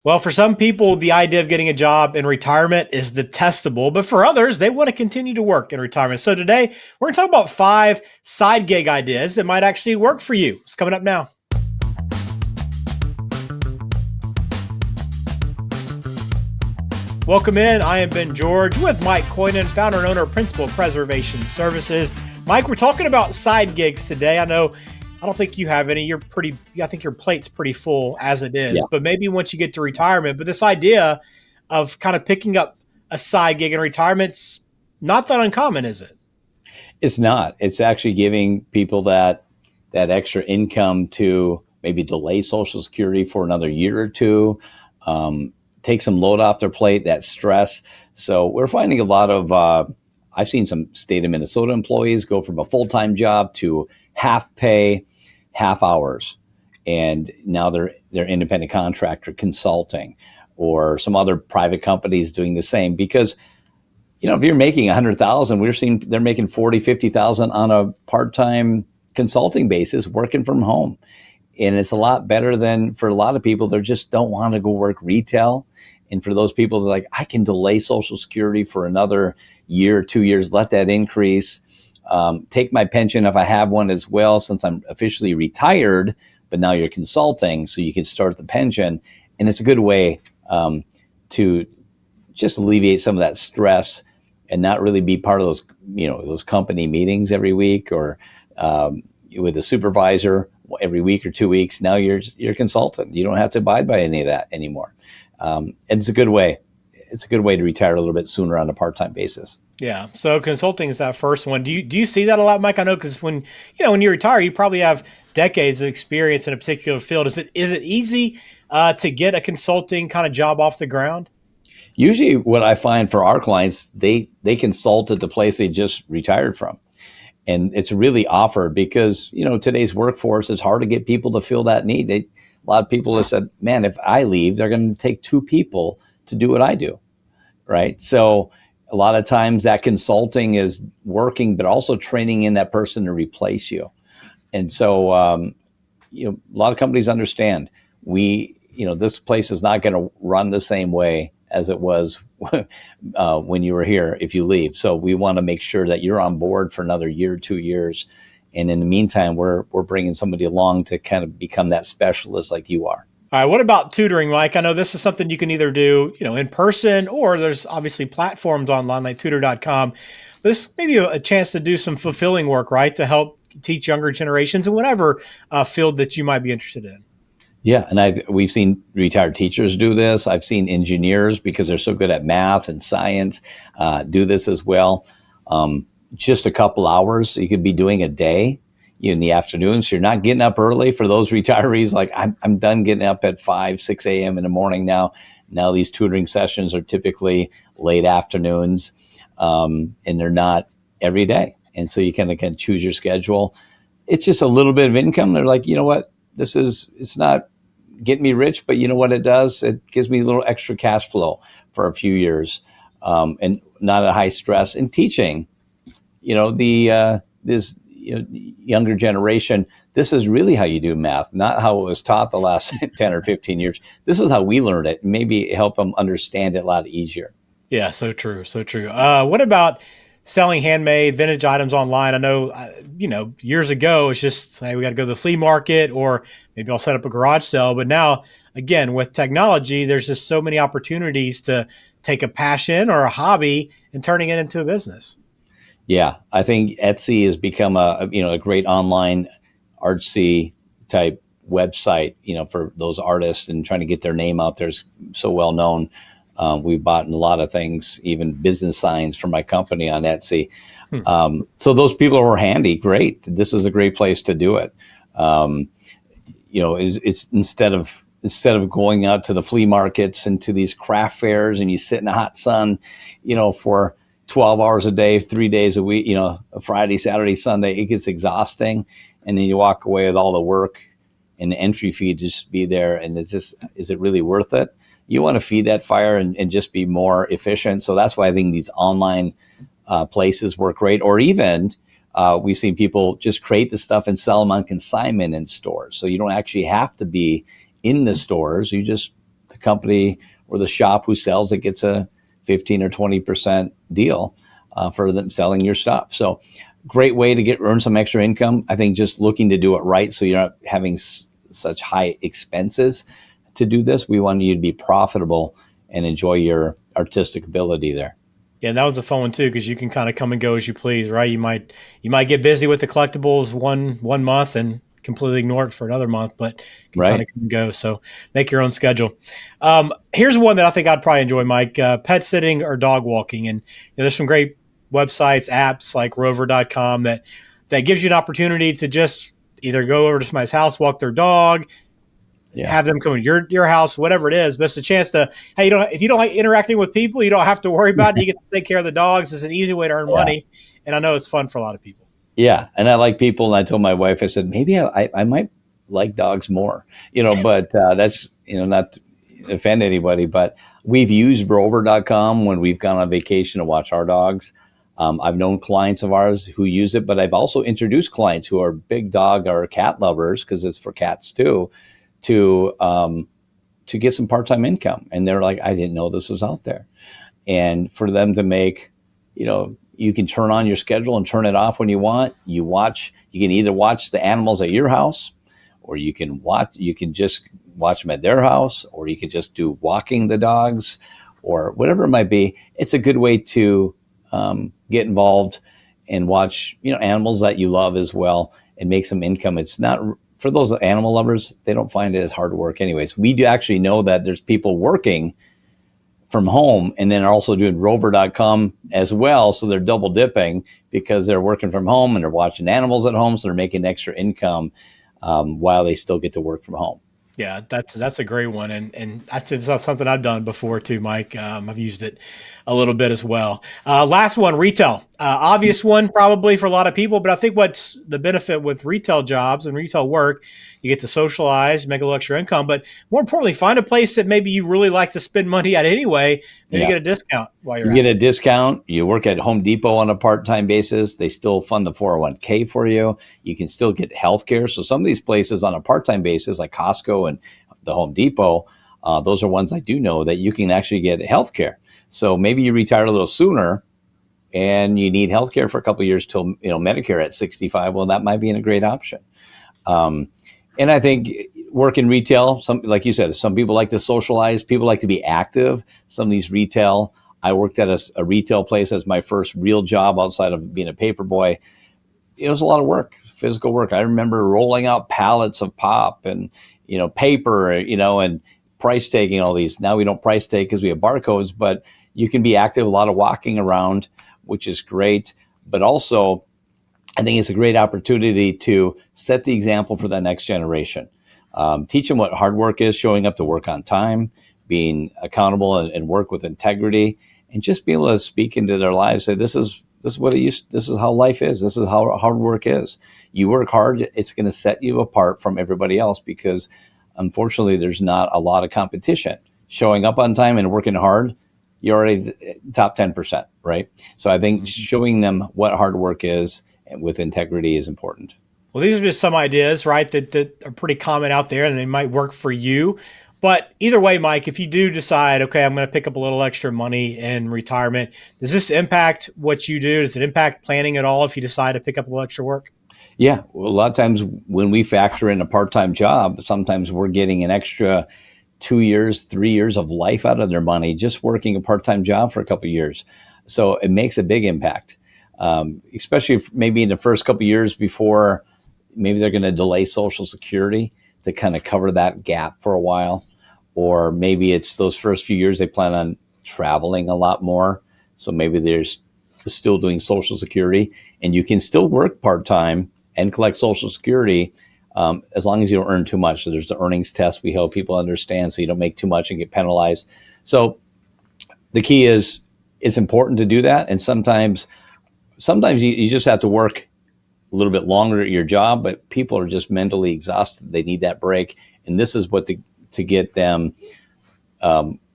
Well, for some people, the idea of getting a job in retirement is detestable, but for others, they want to continue to work in retirement. So today, we're going to talk about 5 side gig ideas that might actually work for you. It's coming up now. Welcome in. I am Ben George with Mike Coynan, founder and owner of Principal Preservation Services. Mike, we're talking about side gigs today. I don't think you have any. I think your plate's pretty full as it is, Yeah, but maybe once you get to retirement, but this idea of kind of picking up a side gig in retirement's not that uncommon, is it? it's not. It's actually giving people that extra income to maybe delay Social Security for another year or two, take some load off their plate, that stress. So we're finding a lot of. I've seen some state of Minnesota employees go from a full time job to half pay, half hours, and now they're independent contractor consulting, or some other private companies doing the same because if you're making 100,000, we're seeing they're making 40, 50,000 on a part-time consulting basis working from home. And it's a lot better than for a lot of people. They just don't want to go work retail. And for those people, they're like, I can delay Social Security for another year or 2 years, let that increase, take my pension if I have one as well, since I'm officially retired, but now you're consulting, so you can start the pension. And it's a good way to just alleviate some of that stress and not really be part of those company meetings every week, or with a supervisor every week or 2 weeks. Now you're a consultant. You don't have to abide by any of that anymore. And it's a good way. It's a good way to retire a little bit sooner on a part-time basis. Yeah. So consulting is that first one. Do you see that a lot, Mike? I know because when you retire, you probably have decades of experience in a particular field. Is it easy to get a consulting kind of job off the ground? Usually what I find for our clients, they consult at the place they just retired from. And it's really offered because, today's workforce, it's hard to get people to fill that need. A lot of people have said, man, if I leave, they're going to take two people to do what I do. Right. So a lot of times that consulting is working, but also training in that person to replace you. And so, a lot of companies understand this place is not going to run the same way as it was when you were here if you leave. So we want to make sure that you're on board for another year, 2 years. And in the meantime, we're bringing somebody along to kind of become that specialist like you are. All right. What about tutoring, Mike? I know this is something you can either do, in person, or there's obviously platforms online like tutor.com. But this may be a chance to do some fulfilling work, right? To help teach younger generations in whatever field that you might be interested in. Yeah, and we've seen retired teachers do this. I've seen engineers, because they're so good at math and science, do this as well. Just a couple hours you could be doing a day in the afternoon. So you're not getting up early for those retirees. Like I'm done getting up at 5, 6 a.m. in the morning now. Now these tutoring sessions are typically late afternoons, and they're not every day. And so you kind of can choose your schedule. It's just a little bit of income. They're like, you know what? It's not getting me rich, but you know what it does? It gives me a little extra cash flow for a few years, and not a high stress. In teaching, this younger generation, this is really how you do math, not how it was taught the last 10 or 15 years. This is how we learned it. Maybe help them understand it a lot easier. Yeah, so true, so true. What about selling handmade vintage items online? I know, years ago, it's just, hey, we got to go to the flea market, or maybe I'll set up a garage sale. But now, again, with technology, there's just so many opportunities to take a passion or a hobby and turning it into a business. Yeah, I think Etsy has become a great online artsy type website, for those artists and trying to get their name out there. Is so well known. We've bought a lot of things, even business signs for my company on Etsy. Hmm. So those people were handy. Great. This is a great place to do it. It's instead of going out to the flea markets and to these craft fairs, and you sit in the hot sun, for 12 hours a day, 3 days a week, Friday, Saturday, Sunday, it gets exhausting. And then you walk away with all the work and the entry fee to just be there. And it's just, is it really worth it? You want to feed that fire and just be more efficient. So that's why I think these online places work great. Or even we've seen people just create the stuff and sell them on consignment in stores. So you don't actually have to be in the stores. The company or the shop who sells it gets a 15 or 20% deal for them selling your stuff. So great way to earn some extra income. I think just looking to do it right so you're not having such high expenses to do this. We want you to be profitable and enjoy your artistic ability there. Yeah, and that was a fun one too because you can kind of come and go as you please, right? You might get busy with the collectibles one month and completely ignore it for another month, but can kind of Right. come and go. So make your own schedule. Here's one that I think I'd probably enjoy, Mike: pet sitting or dog walking. And there's some great websites, apps like Rover.com that gives you an opportunity to just either go over to somebody's house, walk their dog, Yeah. have them come to your house, whatever it is. But it's a chance to, hey, if you don't like interacting with people, you don't have to worry about it. You get to take care of the dogs. It's an easy way to earn Yeah. money, and I know it's fun for a lot of people. Yeah. And I like people. And I told my wife, I said, maybe I might like dogs more, but that's, not to offend anybody, but we've used Rover.com when we've gone on vacation to watch our dogs. I've known clients of ours who use it, but I've also introduced clients who are big dog or cat lovers, because it's for cats too, to get some part-time income. And they're like, I didn't know this was out there. And for them to make, you can turn on your schedule and turn it off when you want. You can either watch the animals at your house, or you can just watch them at their house, or you can just do walking the dogs, or whatever it might be. It's a good way to get involved and watch, animals that you love as well, and make some income. It's not for those animal lovers; they don't find it as hard work, anyways. We do actually know that there's people working from home and then also doing Rover.com as well, so they're double dipping because they're working from home and they're watching animals at home, so they're making extra income while they still get to work from home. Yeah, that's a great one, and that's something I've done before too, Mike. I've used it a little bit as well. Last one, retail. Obvious one probably for a lot of people, but I think what's the benefit with retail jobs and retail work, you get to socialize, make a little extra income, but more importantly, find a place that maybe you really like to spend money at anyway. Maybe Yeah. get a discount while you're You at get it. a discount. You work at Home Depot on a part-time basis. They still fund the 401k for you. You can still get health care. So some of these places on a part-time basis, like Costco and the Home Depot, those are ones I do know that you can actually get health care. So maybe you retire a little sooner and you need health care for a couple of years till Medicare at 65. Well, that might be a great option. And I think work in retail, like you said, some people like to socialize. People like to be active. Some of these retail, I worked at a retail place as my first real job outside of being a paper boy. It was a lot of work, physical work. I remember rolling out pallets of pop and, paper, and price taking all these. Now we don't price take because we have barcodes, but you can be active, a lot of walking around, which is great. But also, I think it's a great opportunity to set the example for the next generation. Teach them what hard work is, showing up to work on time, being accountable and work with integrity, and just be able to speak into their lives. Say, this is what it used. This is how life is. This is how hard work is. You work hard, it's going to set you apart from everybody else because, unfortunately, there's not a lot of competition. Showing up on time and working hard, you're already top 10%, right? So I think showing them what hard work is with integrity is important. Well, these are just some ideas, right, that are pretty common out there and they might work for you. But either way, Mike, if you do decide, okay, I'm going to pick up a little extra money in retirement, does this impact what you do? Does it impact planning at all if you decide to pick up a little extra work? Yeah. Well, a lot of times when we factor in a part-time job, sometimes we're getting an extra 2 years, 3 years of life out of their money, just working a part-time job for a couple of years. So it makes a big impact, especially if maybe in the first couple of years before maybe they're going to delay Social Security to kind of cover that gap for a while. Or maybe it's those first few years they plan on traveling a lot more. So maybe they're still doing Social Security, and you can still work part-time and collect Social Security as long as you don't earn too much. So there's the earnings test we help people understand so you don't make too much and get penalized. So the key is it's important to do that. And sometimes you just have to work a little bit longer at your job, but people are just mentally exhausted. They need that break. And this is what to get them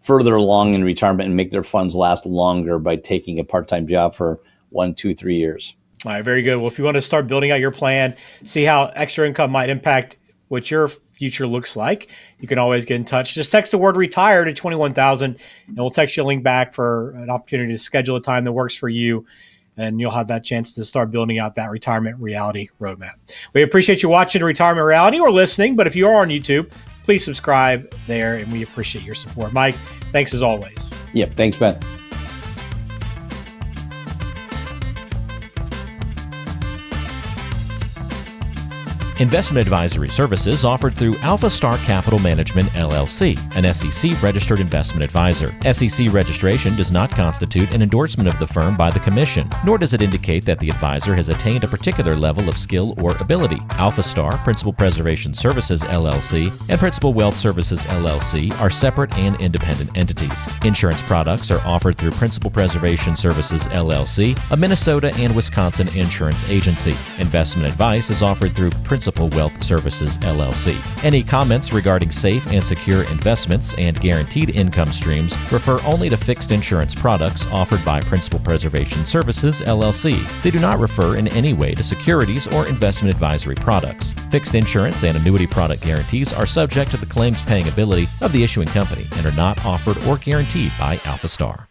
further along in retirement and make their funds last longer by taking a part-time job for 1, 2, 3 years. All right, very good. Well, if you want to start building out your plan, see how extra income might impact what you're future looks like, you can always get in touch. Just text the word retire to 21,000 and we'll text you a link back for an opportunity to schedule a time that works for you. And you'll have that chance to start building out that retirement reality roadmap. We appreciate you watching Retirement Reality or listening, but if you are on YouTube, please subscribe there, and we appreciate your support. Mike, thanks as always. Yep. Thanks, Ben. Investment advisory services offered through Alpha Star Capital Management, LLC, an SEC-registered investment advisor. SEC registration does not constitute an endorsement of the firm by the Commission, nor does it indicate that the advisor has attained a particular level of skill or ability. Alpha Star, Principal Preservation Services, LLC, and Principal Wealth Services, LLC are separate and independent entities. Insurance products are offered through Principal Preservation Services, LLC, a Minnesota and Wisconsin insurance agency. Investment advice is offered through Principal Wealth Services, LLC. Any comments regarding safe and secure investments and guaranteed income streams refer only to fixed insurance products offered by Principal Preservation Services, LLC. They do not refer in any way to securities or investment advisory products. Fixed insurance and annuity product guarantees are subject to the claims paying ability of the issuing company and are not offered or guaranteed by Alpha Star.